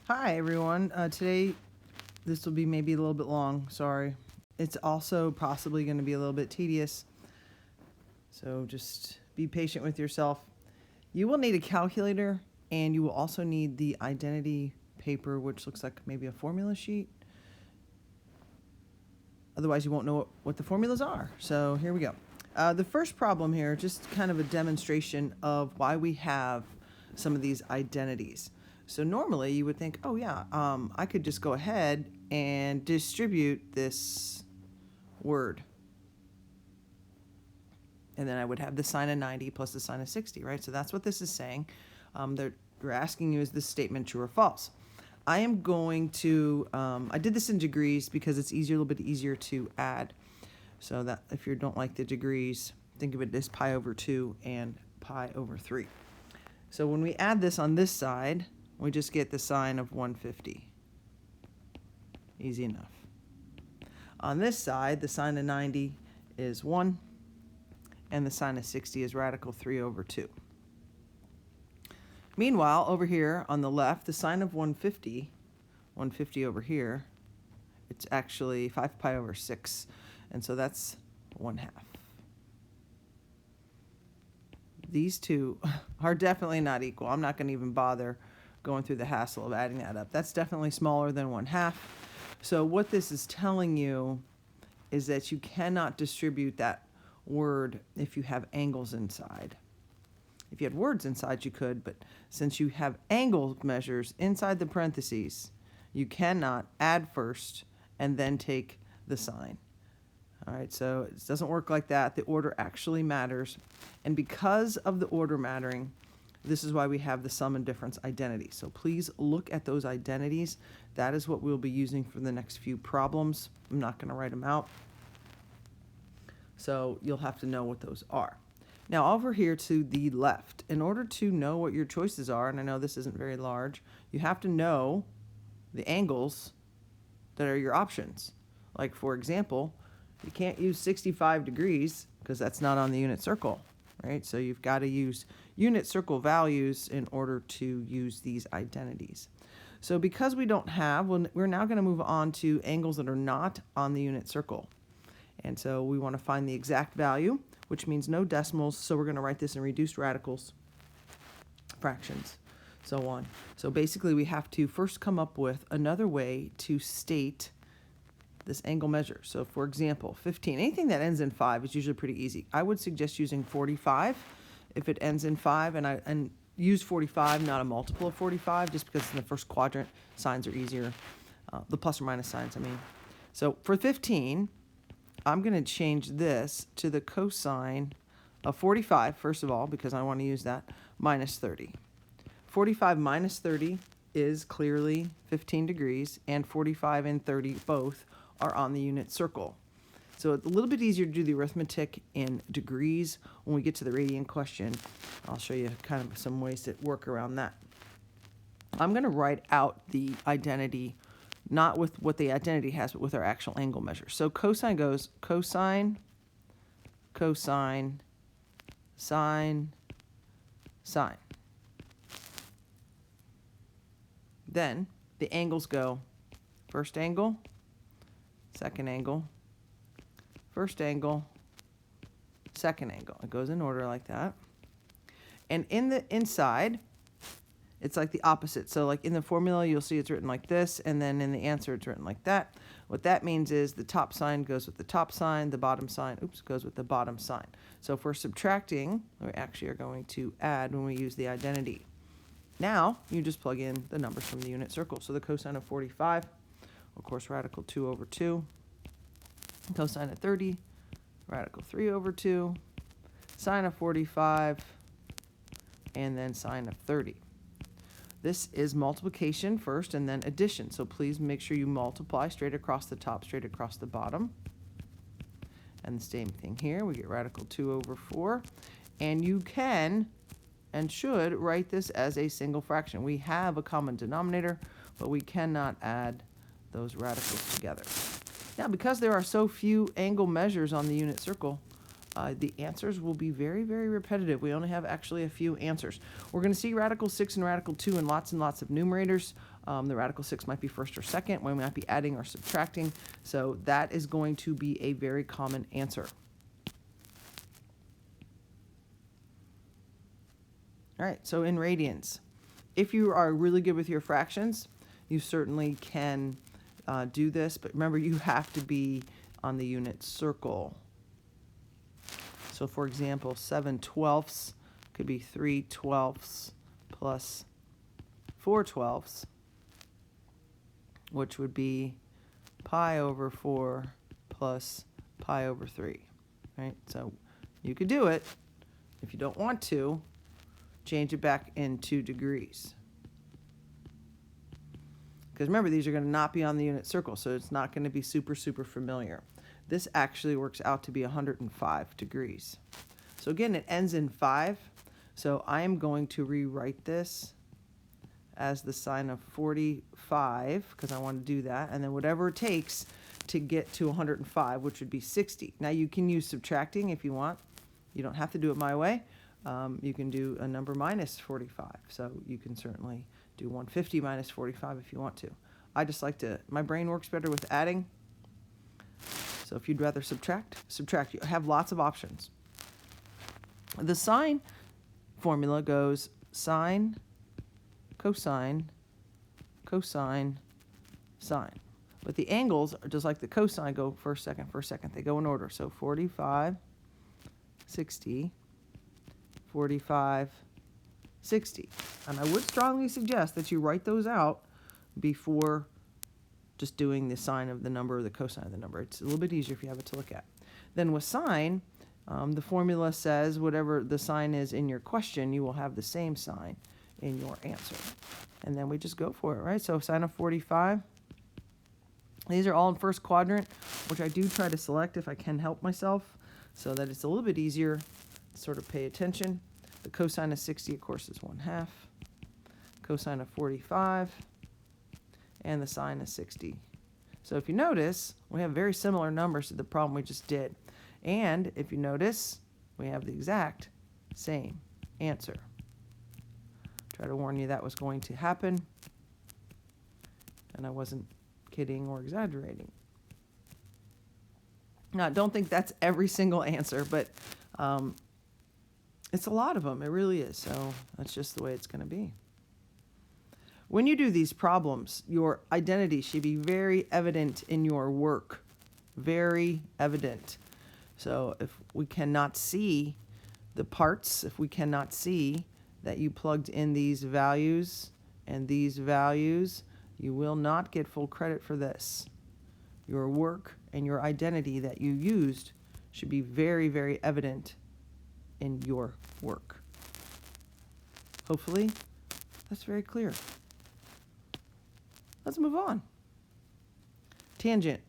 Hi everyone. Today this will be maybe a little bit long, sorry. It's also possibly going to be a little bit tedious, so just be patient with yourself. You will need a calculator, and you will also need the identity paper, which looks like maybe a formula sheet. Otherwise you won't know what the formulas are. So here we go. The first problem here, just kind of a demonstration of why we have some of these identities. So normally you would think, oh yeah, I could just go ahead and distribute this word. And then I would have the sign of 90 plus the sign of 60, right? So that's what this is saying. They're asking you, is this statement true or false? I am going to, I did this in degrees because it's easier, a little bit easier to add. So that if you don't like the degrees, think of it as pi over 2 and pi over 3. So when we add this on this side, we just get the sign of 150. Easy enough. On this side, the sign of 90 is 1, and the sign of 60 is radical 3 over 2. Meanwhile, over here on the left, the sign of 150 over here, it's actually 5 pi over 6, and so that's 1/2. These two are definitely not equal. I'm not going to even bother going through the hassle of adding that up. That's definitely smaller than 1/2. So what this is telling you is that you cannot distribute that word if you have angles inside. If you had words inside, you could, but since you have angle measures inside the parentheses, you cannot add first and then take the sign. All right, so it doesn't work like that. The order actually matters. And because of the order mattering, this is why we have the sum and difference identity. So please look at those identities. That is what we'll be using for the next few problems. I'm not going to write them out. So you'll have to know what those are. Now over here to the left, in order to know what your choices are, and I know this isn't very large, you have to know the angles that are your options. Like for example, you can't use 65 degrees because that's not on the unit circle, right? So you've got to use unit circle values in order to use these identities. So because we don't have, we're now going to move on to angles that are not on the unit circle. And so we want to find the exact value, which means no decimals. So we're going to write this in reduced radicals, fractions, so on. So basically we have to first come up with another way to state this angle measure. So for example, 15, anything that ends in 5 is usually pretty easy. I would suggest using 45 if it ends in 5, and use 45, not a multiple of 45, just because in the first quadrant, signs are easier. The plus or minus signs, I mean. So for 15, I'm going to change this to the cosine of 45, first of all, because I want to use that, minus 30. 45 minus 30 is clearly 15 degrees, and 45 and 30 both are on the unit circle. So it's a little bit easier to do the arithmetic in degrees. When we get to the radian question, I'll show you kind of some ways that work around that. I'm going to write out the identity, not with what the identity has, but with our actual angle measure. So cosine goes cosine, cosine, sine, sine. Then the angles go first angle, second angle, first angle, second angle. It goes in order like that. And in the inside, it's like the opposite. So like in the formula, you'll see it's written like this, and then in the answer, it's written like that. What that means is the top sign goes with the top sign, the bottom sign, goes with the bottom sign. So if we're subtracting, we actually are going to add when we use the identity. Now, you just plug in the numbers from the unit circle. So the cosine of 45, of course, radical 2 over 2. Cosine of 30, radical 3 over 2. Sine of 45, and then sine of 30. This is multiplication first and then addition. So please make sure you multiply straight across the top, straight across the bottom. And the same thing here. We get radical 2 over 4. And you can and should write this as a single fraction. We have a common denominator, but we cannot add those radicals together. Now, because there are so few angle measures on the unit circle, the answers will be very, very repetitive. We only have actually a few answers. We're going to see radical 6 and radical 2 and lots of numerators. The radical 6 might be first or second. We might be adding or subtracting. So that is going to be a very common answer. All right, so in radians, if you are really good with your fractions, you certainly can do this. But remember, you have to be on the unit circle. So for example, 7/12 could be 3/12 plus 4/12, which would be pi over 4 plus pi over 3, right? So you could do it. If you don't want to, change it back into degrees. Because remember, these are going to not be on the unit circle, so it's not going to be super, super familiar. This actually works out to be 105 degrees. So again, it ends in 5. So I am going to rewrite this as the sine of 45, because I want to do that. And then whatever it takes to get to 105, which would be 60. Now you can use subtracting if you want. You don't have to do it my way. You can do a number minus 45. So you can certainly do 150 minus 45 if you want to. I just like to, my brain works better with adding. So if you'd rather subtract, subtract. You have lots of options. The sine formula goes sine, cosine, cosine, sine. But the angles are just like the cosine, go first, second, first, second. They go in order. So 45, 60, 45, 60. And I would strongly suggest that you write those out before just doing the sine of the number or the cosine of the number. It's a little bit easier if you have it to look at. Then with sine, the formula says whatever the sign is in your question, you will have the same sign in your answer. And then we just go for it, right? So sine of 45. These are all in first quadrant, which I do try to select if I can help myself so that it's a little bit easier to sort of pay attention. The cosine of 60, of course, is 1/2. Cosine of 45. And the sine of 60. So if you notice, we have very similar numbers to the problem we just did. And if you notice, we have the exact same answer. Try to warn you that was going to happen. And I wasn't kidding or exaggerating. Now, I don't think that's every single answer, but it's a lot of them. It really is. So that's just the way it's going to be. When you do these problems, your identity should be very evident in your work. Very evident. So if we cannot see the parts, if we cannot see that you plugged in these values and these values, you will not get full credit for this. Your work and your identity that you used should be very, very evident in your work. Hopefully, that's very clear. Let's move on. Tangent.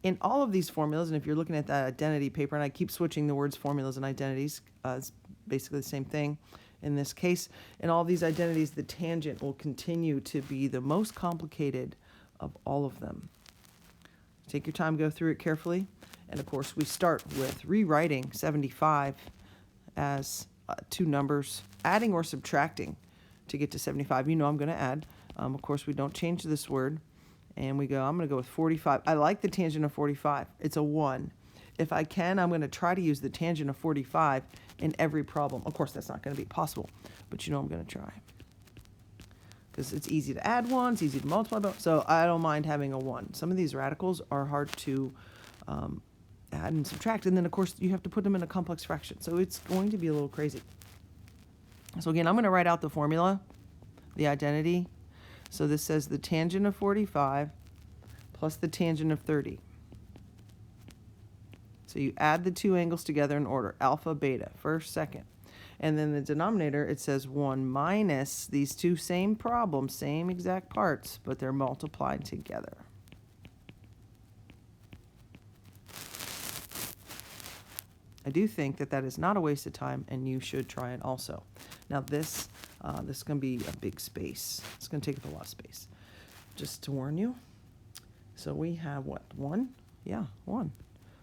In all of these formulas, and if you're looking at that identity paper, and I keep switching the words formulas and identities, it's basically the same thing in this case. In all these identities, the tangent will continue to be the most complicated of all of them. Take your time, go through it carefully. And of course, we start with rewriting 75 as two numbers, adding or subtracting to get to 75. You know I'm going to add. Of course, we don't change this word. And we go, I'm going to go with 45. I like the tangent of 45. It's a 1. If I can, I'm going to try to use the tangent of 45 in every problem. Of course, that's not going to be possible, but you know I'm going to try. Because it's easy to add 1, it's easy to multiply, so I don't mind having a 1. Some of these radicals are hard to add and subtract, and then, of course, you have to put them in a complex fraction. So it's going to be a little crazy. So again, I'm going to write out the formula, the identity. So this says the tangent of 45 plus the tangent of 30. So you add the two angles together in order, alpha, beta, first, second. And then the denominator, it says 1 minus these two same problems, same exact parts, but they're multiplied together. I do think that that is not a waste of time, and you should try it also. Now this is going to be a big space. It's going to take up a lot of space. Just to warn you. So we have what? 1? Yeah, 1.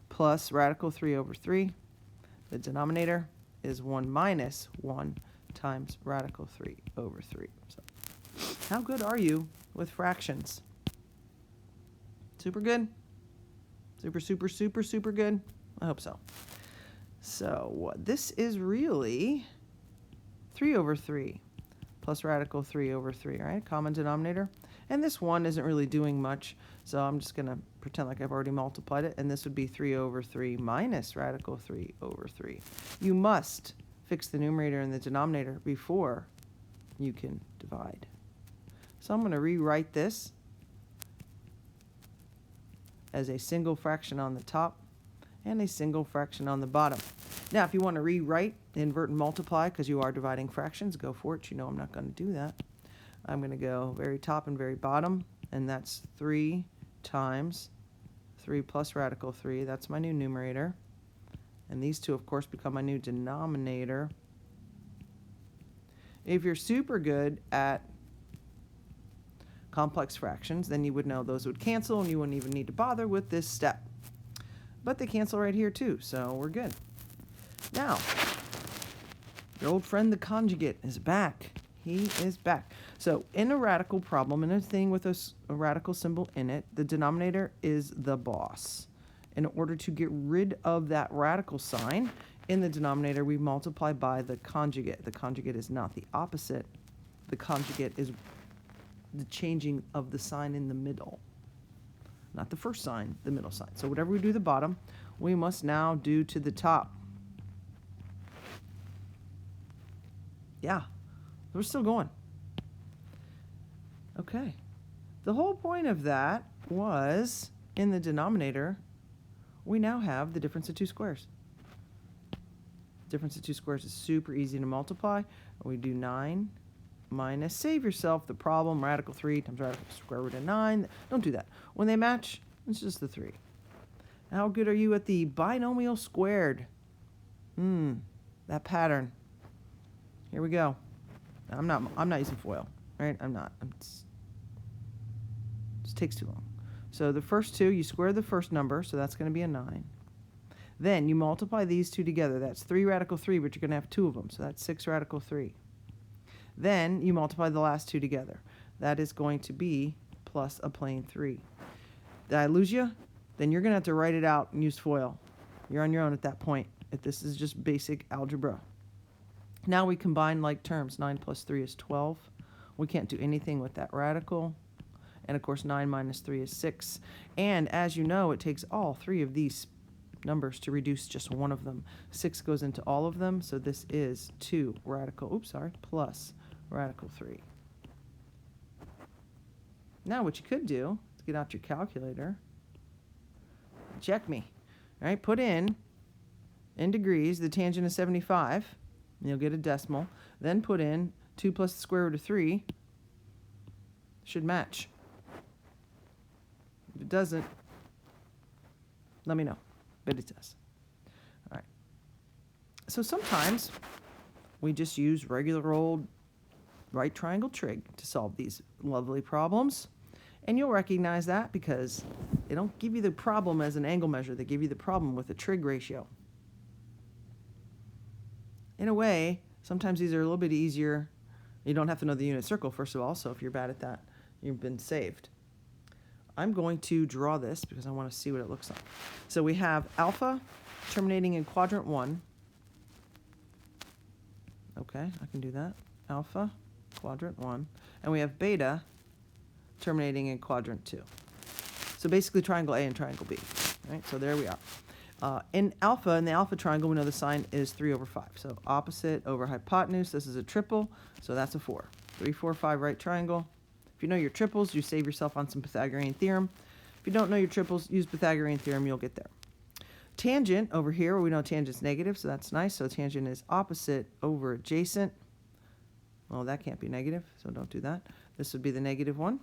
Plus radical 3 over 3. The denominator is 1 minus 1 times radical 3 over 3. So how good are you with fractions. Super good? Super, super, super, super good? I hope so. So this is really 3 over 3 plus radical 3 over 3, right? Common denominator. And this 1 isn't really doing much, so I'm just going to pretend like I've already multiplied it, and this would be 3 over 3 minus radical 3 over 3. You must fix the numerator and the denominator before you can divide. So I'm going to rewrite this as a single fraction on the top and a single fraction on the bottom. Now, if you want to rewrite, invert and multiply, because you are dividing fractions, go for it. You know I'm not going to do that. I'm going to go very top and very bottom, and that's 3 times 3 plus radical 3. That's my new numerator. And these two, of course, become my new denominator. If you're super good at complex fractions, then you would know those would cancel, and you wouldn't even need to bother with this step. But they cancel right here too, so we're good. Now, your old friend the conjugate is back. He is back. So in a radical problem, in a thing with a radical symbol in it, the denominator is the boss. In order to get rid of that radical sign in the denominator, we multiply by the conjugate. The conjugate is not the opposite. The conjugate is the changing of the sign in the middle. Not the first sign, the middle sign. So whatever we do to the bottom, we must now do to the top. Yeah, we're still going. Okay. The whole point of that was, in the denominator, we now have the difference of two squares. Difference of two squares is super easy to multiply. We do 9 minus, save yourself the problem, radical 3 times radical square root of 9. Don't do that. When they match, it's just the 3. How good are you at the binomial squared? That pattern. Here we go. I'm not using FOIL, right? I'm not. It takes too long. So the first two, you square the first number, so that's going to be a 9. Then you multiply these two together. That's 3 radical 3, but you're going to have 2 of them, so that's 6 radical 3. Then you multiply the last two together. That is going to be plus a plain 3. Did I lose you? Then you're going to have to write it out and use FOIL. You're on your own at that point. If this is just basic algebra. Now we combine like terms. 9 plus 3 is 12. We can't do anything with that radical. And of course 9 minus 3 is 6. And as you know, it takes all 3 of these numbers to reduce just one of them. 6 goes into all of them, so this is 2 radical, plus radical 3. Now what you could do is get out your calculator. Check me. All right, put in degrees the tangent of 75, and you'll get a decimal. Then put in 2 plus the square root of 3. Should match. If it doesn't, let me know. But it does. All right. So sometimes we just use regular old right triangle trig to solve these lovely problems. And you'll recognize that because they don't give you the problem as an angle measure. They give you the problem with a trig ratio. In a way, sometimes these are a little bit easier. You don't have to know the unit circle, first of all, so if you're bad at that, you've been saved. I'm going to draw this because I want to see what it looks like. So we have alpha terminating in quadrant 1. Okay, I can do that. Alpha, quadrant 1. And we have beta terminating in quadrant 2. So basically triangle A and triangle B. Right? So there we are. In the alpha triangle, we know the sign is 3 over 5. So opposite over hypotenuse. This is a triple, so that's a 4. 3, 4, 5 right triangle. If you know your triples, you save yourself on some Pythagorean theorem. If you don't know your triples, use Pythagorean theorem, you'll get there. Tangent over here, we know tangent's negative, so that's nice. So tangent is opposite over adjacent. Well, that can't be negative, so don't do that. This would be the negative one.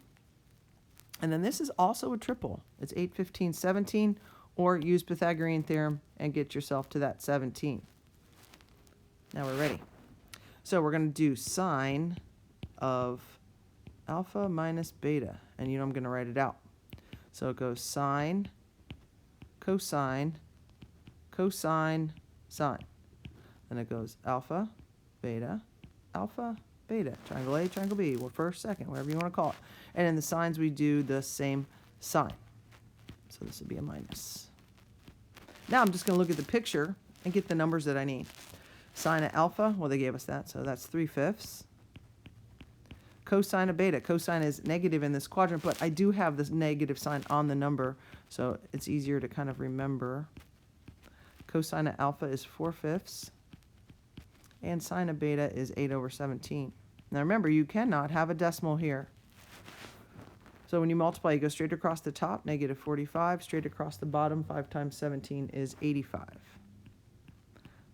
And then this is also a triple. It's 8, 15, 17, or use Pythagorean theorem and get yourself to that 17. Now we're ready. So we're going to do sine of alpha minus beta, and you know I'm going to write it out. So it goes sine, cosine, cosine, sine. Then it goes alpha, beta, beta. Triangle A, triangle B, or first, second, whatever you want to call it. And in the signs, we do the same sign. So this would be a minus. Now I'm just going to look at the picture and get the numbers that I need. Sine of alpha, well, they gave us that, so that's 3/5. Cosine of beta. Cosine is negative in this quadrant, but I do have this negative sign on the number, so it's easier to kind of remember. Cosine of alpha is 4/5. And sine of beta is 8/17. Now remember, you cannot have a decimal here. So when you multiply, you go straight across the top, -45, straight across the bottom, 5 times 17 is 85.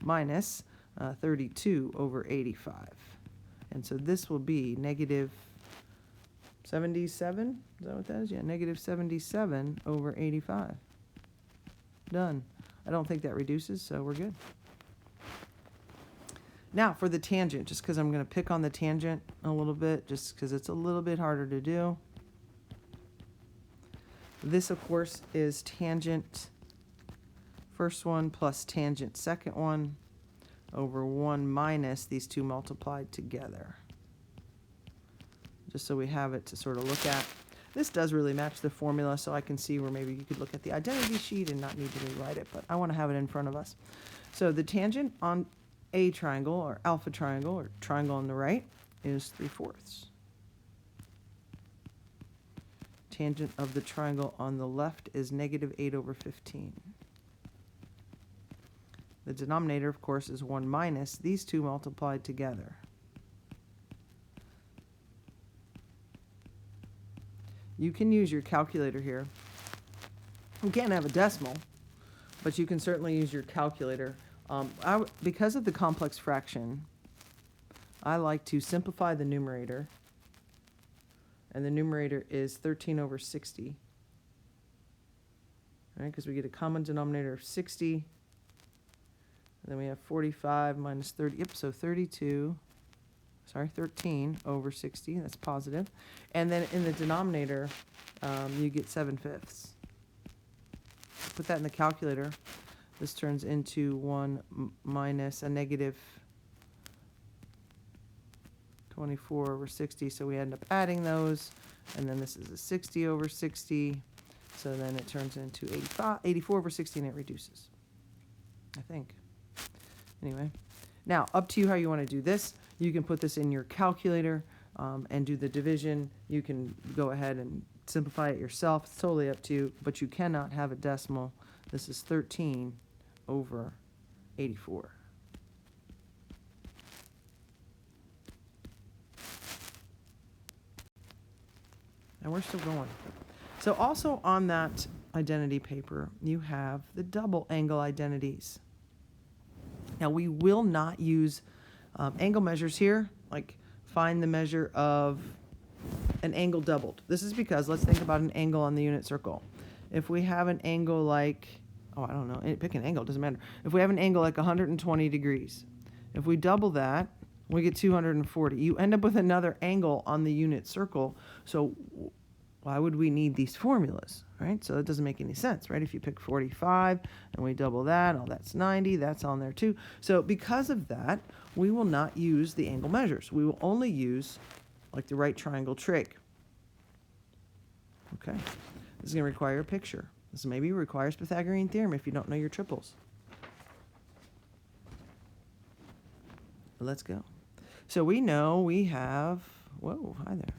Minus 32/85. And so this will be -77. Is that what that is? Yeah, -77/85. Done. I don't think that reduces, so we're good. Now for the tangent, just because I'm going to pick on the tangent a little bit, just because it's a little bit harder to do. This, of course, is tangent first one plus tangent second one over 1 minus these two multiplied together. Just so we have it to sort of look at. This does really match the formula, so I can see where maybe you could look at the identity sheet and not need to rewrite it, but I want to have it in front of us. So the tangent on a triangle, or alpha triangle, or triangle on the right, is 3/4. Tangent of the triangle on the left is -8/15. The denominator, of course, is 1 minus these two multiplied together. You can use your calculator here. You can't have a decimal, but you can certainly use your calculator. Because of the complex fraction, I like to simplify the numerator. And the numerator is 13/60. Right, because we get a common denominator of 60. And then we have 45 minus 30. Yep, so 13/60. That's positive. And then in the denominator, you get 7/5. Put that in the calculator. This turns into 1 minus a -24/60. So we end up adding those. And then this is a 60/60. So then it turns into 84/60, and it reduces, I think. Anyway, now up to you how you want to do this. You can put this in your calculator and do the division. You can go ahead and simplify it yourself. It's totally up to you, but you cannot have a decimal. This is 13/84. And we're still going. So also on that identity paper, you have the double angle identities. Now we will not use angle measures here, like find the measure of an angle doubled. This is because, let's think about an angle on the unit circle. If we have an angle like, I don't know, pick an angle, doesn't matter. If we have an angle like 120 degrees, if we double that, we get 240. You end up with another angle on the unit circle. So why would we need these formulas, right? So it doesn't make any sense, right? If you pick 45 and we double that, that's 90, that's on there too. So because of that, we will not use the angle measures. We will only use like the right triangle trig. Okay, this is going to require a picture. This maybe requires Pythagorean theorem if you don't know your triples. But let's go. So we know we have, whoa, hi there.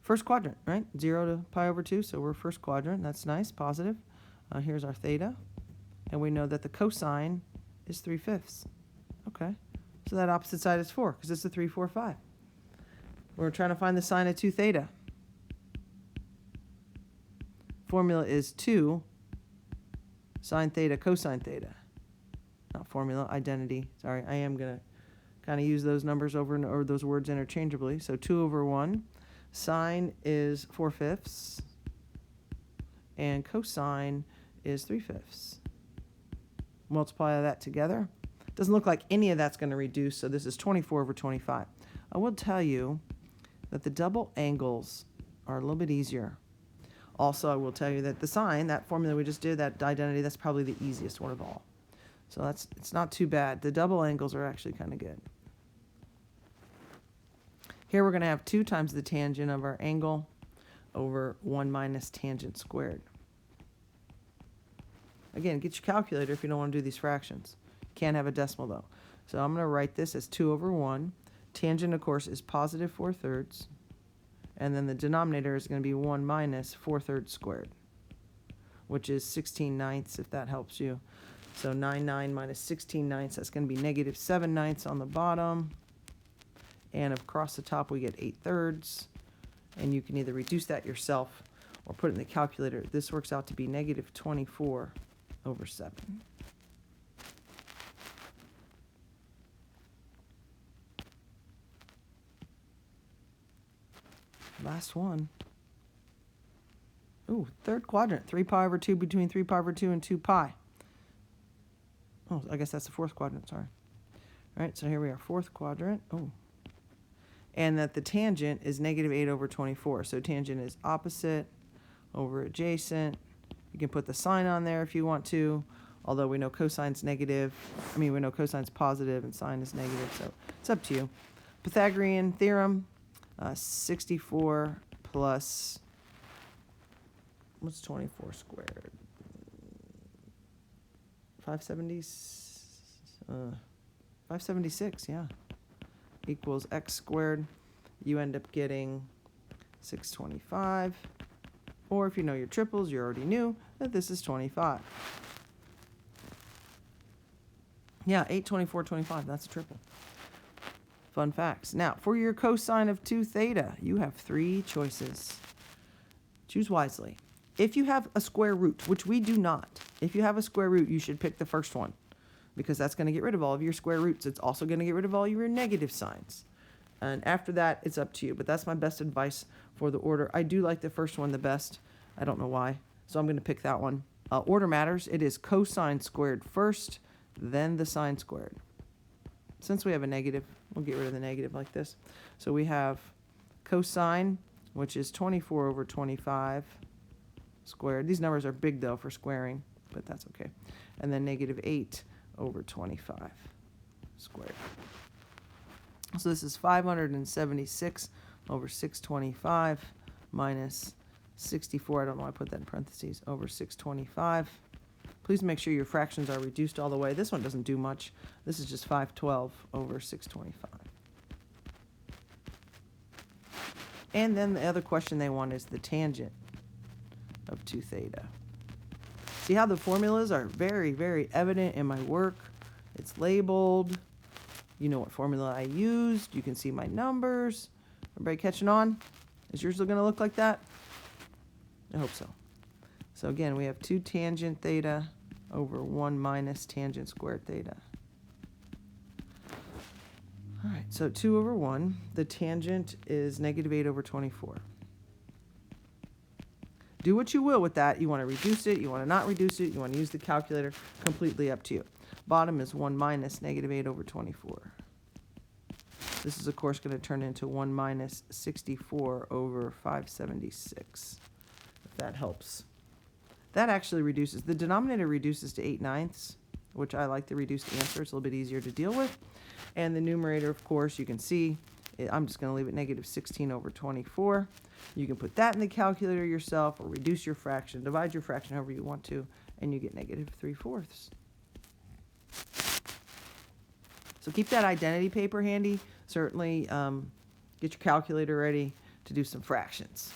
First quadrant, right? 0 to pi/2, so we're first quadrant. That's nice, positive. Here's our theta. And we know that the cosine is 3/5. Okay, so that opposite side is 4, because it's a 3, 4, 5. We're trying to find the sine of 2 theta. Formula is 2 sine theta cosine theta. Not formula, identity. Sorry, I am going to kind of use those numbers or those words interchangeably. So 2/1. Sine is 4/5, and cosine is 3/5. Multiply that together. Doesn't look like any of that's going to reduce, so this is 24/25. I will tell you that the double angles are a little bit easier. Also, I will tell you that the sine, that formula we just did, that identity, that's probably the easiest one of all. So it's not too bad. The double angles are actually kind of good. Here we're going to have 2 times the tangent of our angle over 1 minus tangent squared. Again, get your calculator if you don't want to do these fractions. Can't have a decimal though. So I'm going to write this as 2 over 1. Tangent, of course, is positive 4/3. And then the denominator is going to be 1 minus 4/3 squared, which is 16/9 if that helps you. So 9/9 minus 16/9, that's going to be negative 7/9 on the bottom. And across the top, we get 8/3. And you can either reduce that yourself or put it in the calculator. This works out to be negative 24 over 7. Last one. Ooh, third quadrant. 3 pi over 2 between 3 pi over 2 and 2 pi. Oh, I guess that's the fourth quadrant, sorry. All right, so here we are, fourth quadrant. Oh. And that the tangent is negative 8 over 24. So tangent is opposite over adjacent. You can put the sign on there if you want to, although we know cosine's negative. We know cosine's positive and sine is negative, so it's up to you. Pythagorean theorem, 64 plus, what's 24 squared? 576, yeah. Equals x squared. You end up getting 625. Or if you know your triples, you already knew that this is 25. Yeah, 8, 24, 25, that's a triple. Fun facts. Now, for your cosine of 2 theta, you have 3 choices. Choose wisely. If you have a square root, which we do not, if you have a square root, you should pick the first one because that's going to get rid of all of your square roots. It's also going to get rid of all your negative signs. And after that, it's up to you. But that's my best advice for the order. I do like the first one the best. I don't know why. So I'm going to pick that one. Order matters. It is cosine squared first, then the sine squared. Since we have a negative, we'll get rid of the negative like this. So we have cosine, which is 24 over 25 squared. These numbers are big, though, for squaring, but that's okay. And then negative 8 over 25 squared. So this is 576 over 625 minus 64. I don't know why I put that in parentheses. Over 625. Please make sure your fractions are reduced all the way. This one doesn't do much. This is just 512 over 625. And then the other question they want is the tangent of 2 theta. See how the formulas are very, very evident in my work. It's labeled. You know what formula I used. You can see my numbers. Everybody catching on? Is yours going to look like that? I hope so. So again, we have 2 tangent theta over 1 minus tangent squared theta. All right, so 2 over 1. The tangent is negative 8 over 24. Do what you will with that. You want to reduce it. You want to not reduce it. You want to use the calculator. Completely up to you. Bottom is 1 minus negative 8 over 24. This is, of course, going to turn into 1 minus 64 over 576, if that helps. That actually reduces. The denominator reduces to 8/9, which I like the reduced answer. It's a little bit easier to deal with. And the numerator, of course, you can see, I'm just going to leave it negative 16 over 24. You can put that in the calculator yourself or reduce your fraction, divide your fraction however you want to, and you get negative 3/4. So keep that identity paper handy. Certainly get your calculator ready to do some fractions.